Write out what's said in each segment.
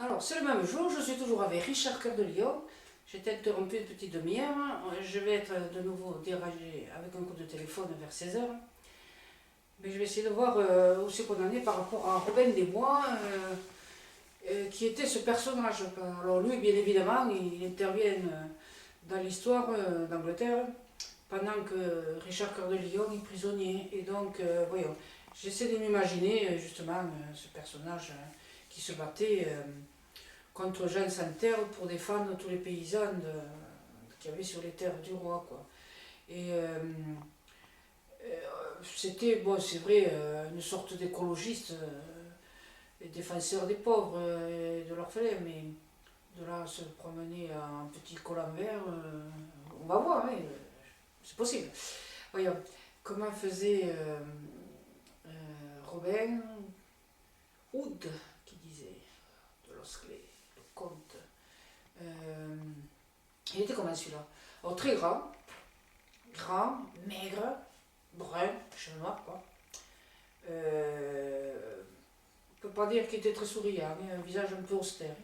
Alors, c'est le même jour, je suis toujours avec Richard Cœur de Lion. J'étais interrompu une petite demi-heure. Je vais être de nouveau dérangé avec un coup de téléphone vers 16 heures. Mais je vais essayer de voir où c'est qu'on en est par rapport à Robin des Bois, qui était ce personnage. Alors lui, bien évidemment, il intervient dans l'histoire d'Angleterre pendant que Richard Cœur de Lion est prisonnier. Et donc, voyons, j'essaie de m'imaginer justement ce personnage qui se battait contre Jean Santerre pour défendre tous les paysans qu'il y avait sur les terres du roi, quoi. Et c'était, bon, c'est vrai, une sorte d'écologiste, défenseur des pauvres et de l'orphelin, mais de là à se promener en petit collant vert, on va voir, hein, c'est possible. Voyons, comment faisait Robin Hood, qui disait de l'Osclé, le comte. Euh, il était comment celui-là? Alors très grand, maigre, brun, cheveux noirs quoi. On ne peut pas dire qu'il était très souriant, hein, un visage un peu austère.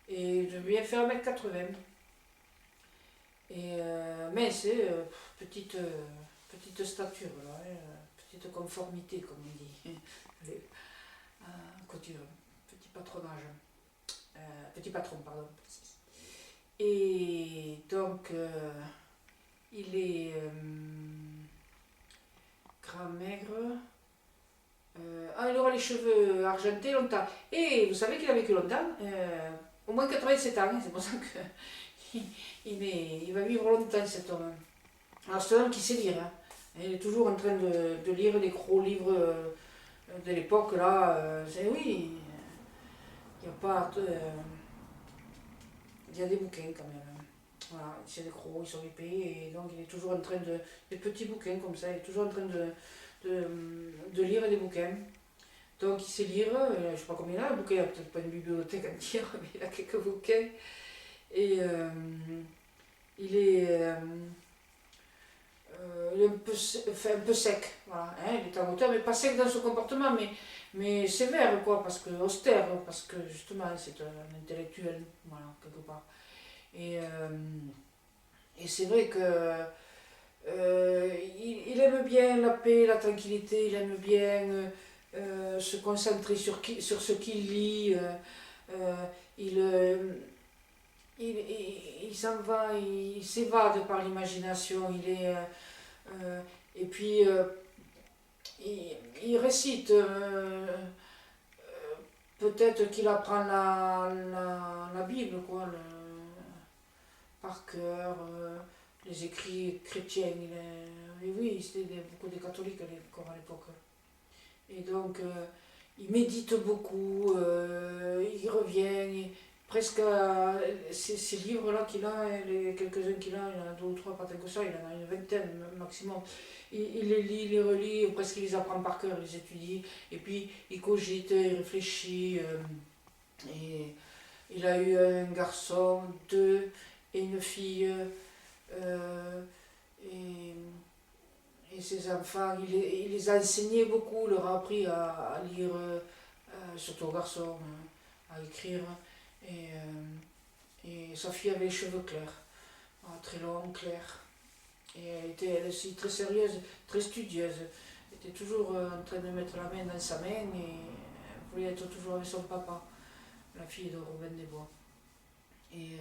Et je lui ai fait 1m80. Et mince, petite stature, là, hein, petite conformité comme on dit. Couture, petit patronage. Petit patron, pardon. Et donc, il est grand, maigre. Il aura les cheveux argentés longtemps. Et vous savez qu'il a vécu longtemps, au moins 87 ans, c'est pour ça qu'il va vivre longtemps cet homme. Alors c'est un homme qui sait lire. Hein. Il est toujours en train de lire les gros livres de l'époque, là. Oui, il n'y a pas... il y a des bouquins quand même. Voilà, c'est des gros, ils sont épais, et donc il est toujours en train de... Des petits bouquins comme ça, il est toujours en train de lire des bouquins. Donc il sait lire, je ne sais pas combien il a, un bouquin, il n'a peut-être pas une bibliothèque entière, mais il a quelques bouquins. Et il est un peu sec, voilà, hein, il est en hauteur, mais pas sec dans son comportement, mais sévère, quoi, parce que austère, parce que justement c'est un intellectuel, voilà, quelque part. Et c'est vrai que il aime bien la paix, la tranquillité, il aime bien se concentrer sur ce qu'il lit. Il, il s'en va, il s'évade par l'imagination. Et puis il récite. Peut-être qu'il apprend la Bible, quoi, par cœur, les écrits chrétiens. Et oui, c'était beaucoup des catholiques encore à l'époque. Et donc, il médite beaucoup, il revient, presque ces livres-là qu'il a, les quelques-uns qu'il a, il en a deux ou trois, pas tant que ça, il en a une vingtaine maximum. Il les lit, il les relit, presque il les apprend par cœur, il les étudie, et puis il cogite, il réfléchit. Et il a eu un garçon, deux, et une fille. Euh, et ses enfants, il les a enseignés beaucoup, il leur a appris à lire, surtout aux garçons, à écrire. Et sa fille avait les cheveux clairs, très longs, clairs. Et elle était elle aussi très sérieuse, très studieuse. Elle était toujours en train de mettre la main dans sa main et elle voulait être toujours avec son papa, la fille de Robin des Bois. Et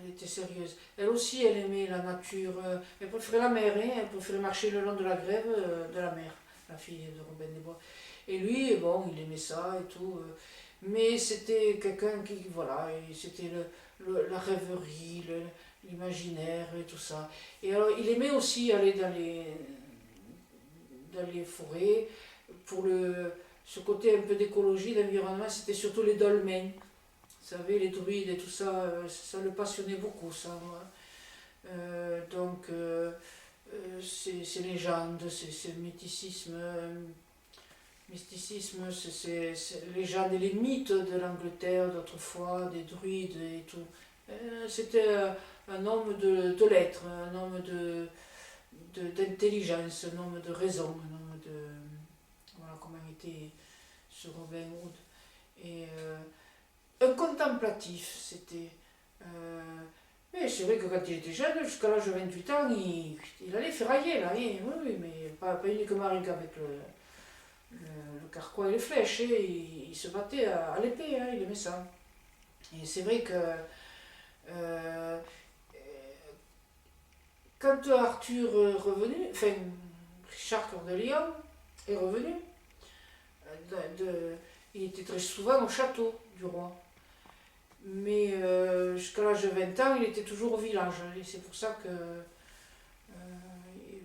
elle était sérieuse. Elle aussi, elle aimait la nature. Elle préférait la mer, hein, elle préférait marcher le long de la grève de la mer, la fille de Robin des Bois. Et lui, bon, il aimait ça et tout. Mais c'était quelqu'un qui, voilà, c'était la rêverie, l'imaginaire et tout ça. Et alors, il aimait aussi aller dans les forêts pour ce côté un peu d'écologie, d'environnement, c'était surtout les dolmens. Vous savez, les druides et tout ça, ça le passionnait beaucoup, ça. Donc, ces légendes, ces mysticisme, ces légendes et les mythes de l'Angleterre d'autrefois, des druides et tout. C'était un homme de lettres, un homme d'intelligence, un homme de raison, un homme de... Voilà comment était ce Robin Hood. Et contemplatif, c'était. Mais c'est vrai que quand il était jeune, jusqu'à l'âge de 28 ans, il allait ferrailler, là, oui, oui, mais pas uniquement rien qu'avec le carquois et les flèches, hein, il se battait à l'épée, hein, il aimait ça. Et c'est vrai que euh, quand Arthur est revenu, enfin Richard Cœur de Lion est revenu, il était très souvent au château du roi. Mais jusqu'à l'âge de 20 ans, il était toujours au village. Et c'est pour ça que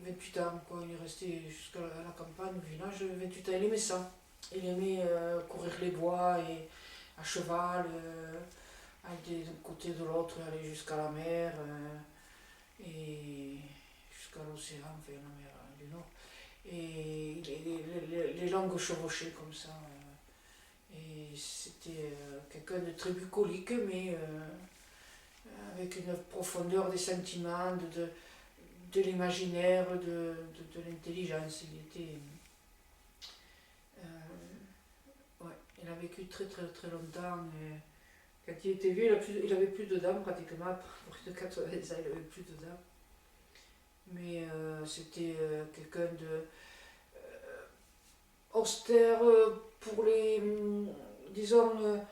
28 ans, quoi, il est resté jusqu'à la campagne, au village, 28 ans, il aimait ça. Il aimait courir les bois et à cheval, aller d'un côté de l'autre, aller jusqu'à la mer et jusqu'à l'océan, enfin la mer du Nord. Et les langues chevauchées comme ça. Et c'était quelqu'un de très bucolique, mais avec une profondeur des sentiments, de l'imaginaire, de l'intelligence. Il était. Ouais, il a vécu très très très longtemps. Quand il était vieux, il avait plus de dents pratiquement. Pour plus de 80 ans, il avait plus de dents. Mais c'était quelqu'un de austère pour les. Disons.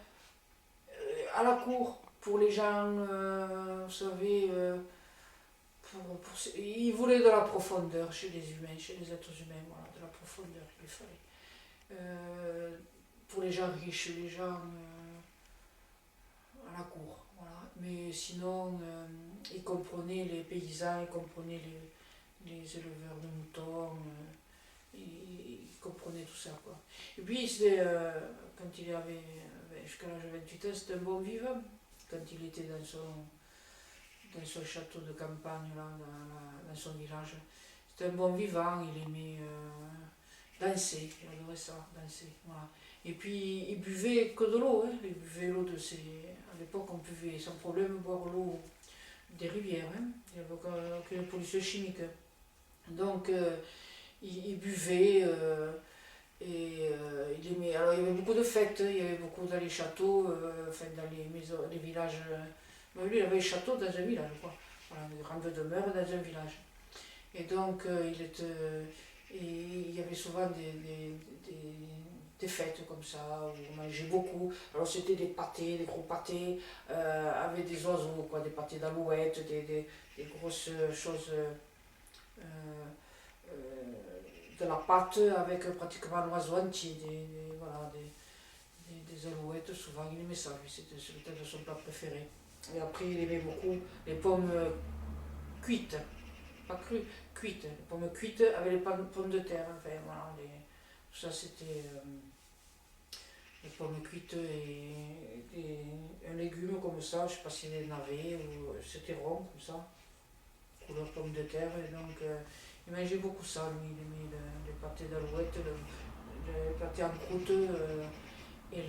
À la cour, pour les gens, vous savez. Il voulait de la profondeur chez les humains, chez les êtres humains, voilà, de la profondeur il lui fallait. Pour les gens riches, les gens à la cour, voilà. Mais sinon, il comprenait les paysans, il comprenait les éleveurs de moutons, il comprenait tout ça, quoi. Et puis, quand il avait, jusqu'à l'âge de 28 ans, c'était un bon vivant. Quand il était dans son château de campagne, là, dans son village. C'était un bon vivant, il aimait danser, il adorait ça, danser. Voilà. Et puis il buvait que de l'eau, hein. Il buvait l'eau de ses. À l'époque, on pouvait sans problème boire l'eau des rivières, hein. Il n'y avait aucune pollution chimique. Donc il buvait et il aimait. Alors il y avait beaucoup de fêtes, il y avait beaucoup dans les châteaux, enfin dans les maisons, les villages. Lui, il avait un château dans un village, quoi. Voilà, une grande demeure dans un village. Et donc, il y avait souvent des fêtes comme ça, où on mangeait beaucoup. Alors, c'était des pâtés, des gros pâtés, avec des oiseaux, quoi, des pâtés d'alouettes, des grosses choses euh, euh, de la pâte avec pratiquement l'oiseau entier, voilà, des alouettes. Souvent, il aimait ça, lui, c'était peut-être son plat préféré. Et après, il aimait beaucoup les pommes cuites, pas crues, cuites. Les pommes cuites avec les pommes de terre. Enfin, voilà, tout ça, c'était les pommes cuites et un légume comme ça. Je ne sais pas si c'était des navets ou c'était rond comme ça, couleur pomme de terre. Et donc, il mangeait beaucoup ça, lui. Il aimait les pâtés d'alouette, le pâté en croûte et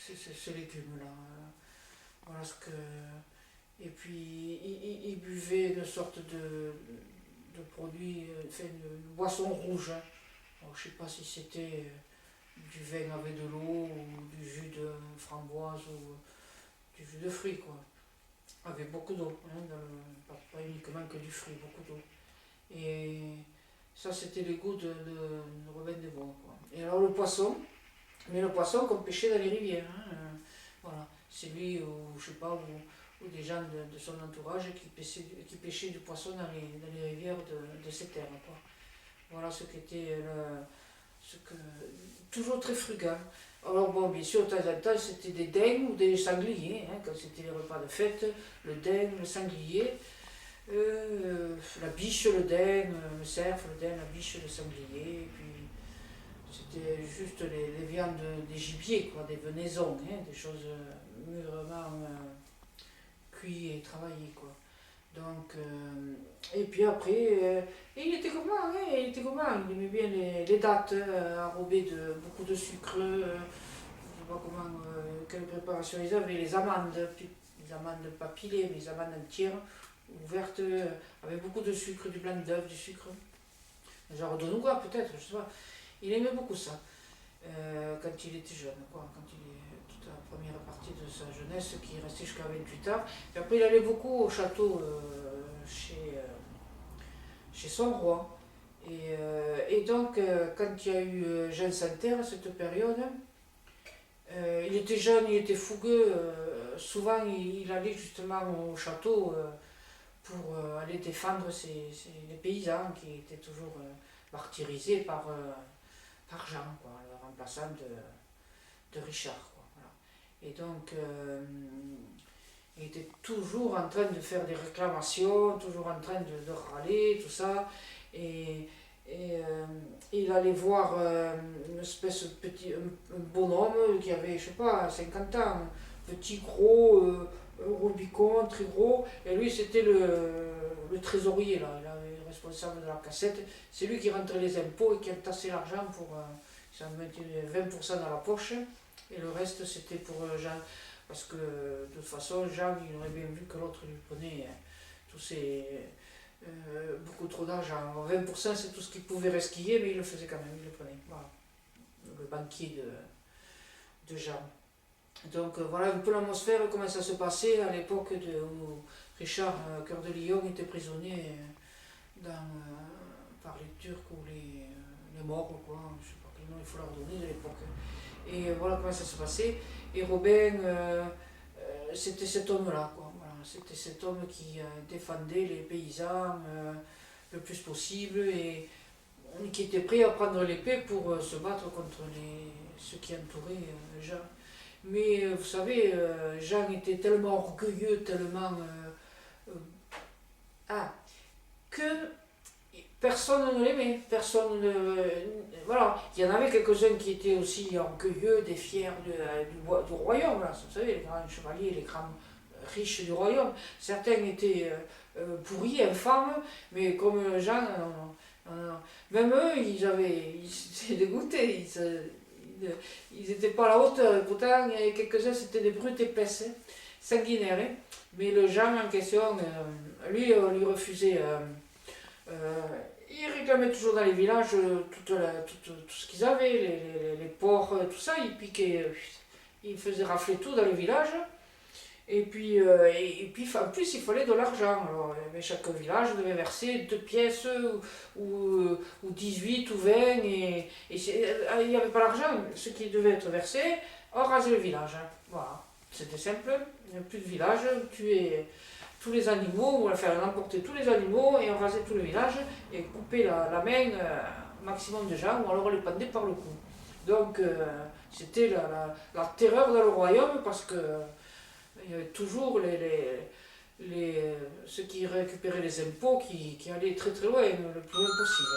ce légume-là. Voilà ce que. Et puis il buvait une sorte de produit, enfin une boisson rouge. Alors, je ne sais pas si c'était du vin avec de l'eau ou du jus de framboise ou du jus de fruits, quoi. Avec beaucoup d'eau, hein, pas uniquement que du fruit, beaucoup d'eau. Et ça, c'était le goût de Robin des Bois, quoi. Et alors le poisson, mais le poisson qu'on pêchait dans les rivières, hein, voilà. C'est lui, ou je sais pas, ou des gens de son entourage qui pêchaient du poisson dans les rivières de ces terres, quoi. Voilà ce qu'était toujours très frugal. Alors bon, bien sûr, de temps en temps, c'était des daims ou des sangliers, hein, quand c'était les repas de fête, le daim, le sanglier, la biche, le daim, le cerf, le daim, la biche, le sanglier, et puis c'était juste les viandes des gibiers, quoi, des venaisons, hein, des choses mûrement cuites et travaillées, quoi. Donc, et puis après, il était comment, hein, il était comment, il aimait bien les dattes enrobées de beaucoup de sucre, je ne sais pas comment, quelle préparation ils avaient, les amandes pas pilées, mais les amandes entières, ouvertes, avec beaucoup de sucre, du blanc d'œuf, du sucre, genre de nougat peut-être, je sais pas. Il aimait beaucoup ça. quand il était jeune, quoi, quand il est toute la première partie de sa jeunesse, qui est resté jusqu'à 28 ans. Et après, il allait beaucoup au château chez son roi. Et donc, quand il y a eu Jean Santerre, à cette période, il était jeune, il était fougueux. Souvent, il allait justement au château pour aller défendre les paysans qui étaient toujours martyrisés par Jean, quoi, le remplaçant de Richard. Quoi, voilà. Et donc, il était toujours en train de faire des réclamations, toujours en train de râler, tout ça. Et, il allait voir une espèce de petit un bonhomme qui avait, je sais pas, 50 ans, petit, gros, Rubicon, très gros. Et lui, c'était le trésorier, là. Il avait le responsable de la cassette. C'est lui qui rentrait les impôts et qui entassait l'argent pour. Ça mettait 20% dans la poche. Et le reste, c'était pour Jean. Parce que de toute façon, Jean, il aurait bien vu que l'autre lui prenait beaucoup trop d'argent. 20%, c'est tout ce qu'il pouvait resquiller, mais il le faisait quand même, il le prenait. Voilà. Le banquier de Jean. Donc voilà un peu l'atmosphère, comment ça se passait à l'époque où Richard Cœur de Lion était prisonnier par les Turcs ou les Maures, quoi, je ne sais pas quel nom il faut leur donner de l'époque. Et voilà comment ça se passait. Et Robin, c'était cet homme-là, quoi. Voilà. C'était cet homme qui défendait les paysans le plus possible et qui était prêt à prendre l'épée pour se battre contre ceux qui entouraient Jean. Mais vous savez, Jean était tellement orgueilleux, tellement... que personne ne l'aimait, voilà, il y en avait quelques-uns qui étaient aussi orgueilleux, des fiers du royaume, là, vous savez, les grands chevaliers, les grands riches du royaume. Certains étaient pourris, infâmes, mais comme Jean, même eux, ils étaient dégoûtés, ils n'étaient pas à la hauteur. Pourtant, il y avait quelques-uns, c'était des brutes épaisses, sanguinaires. Hein. Mais le Jean en question, lui, on lui refusait. Ils réclamaient toujours dans les villages tout ce qu'ils avaient, les porcs, tout ça. Ils piquaient, ils faisaient rafler tout dans les villages. Et puis, en plus, il fallait de l'argent. Alors, chaque village devait verser 2 pièces ou 18 ou 20. Et il n'y avait pas l'argent. Ce qui devait être versé, on rasait le village. Voilà. C'était simple. Il n'y a plus de village. Tuer tous les animaux, on faire emporter tous les animaux et on rasait tout le village et couper la main maximum de gens ou alors on les pendait par le cou. Donc, c'était la terreur dans le royaume parce que il y avait toujours ceux qui récupéraient les impôts qui allaient très très loin, le plus loin possible.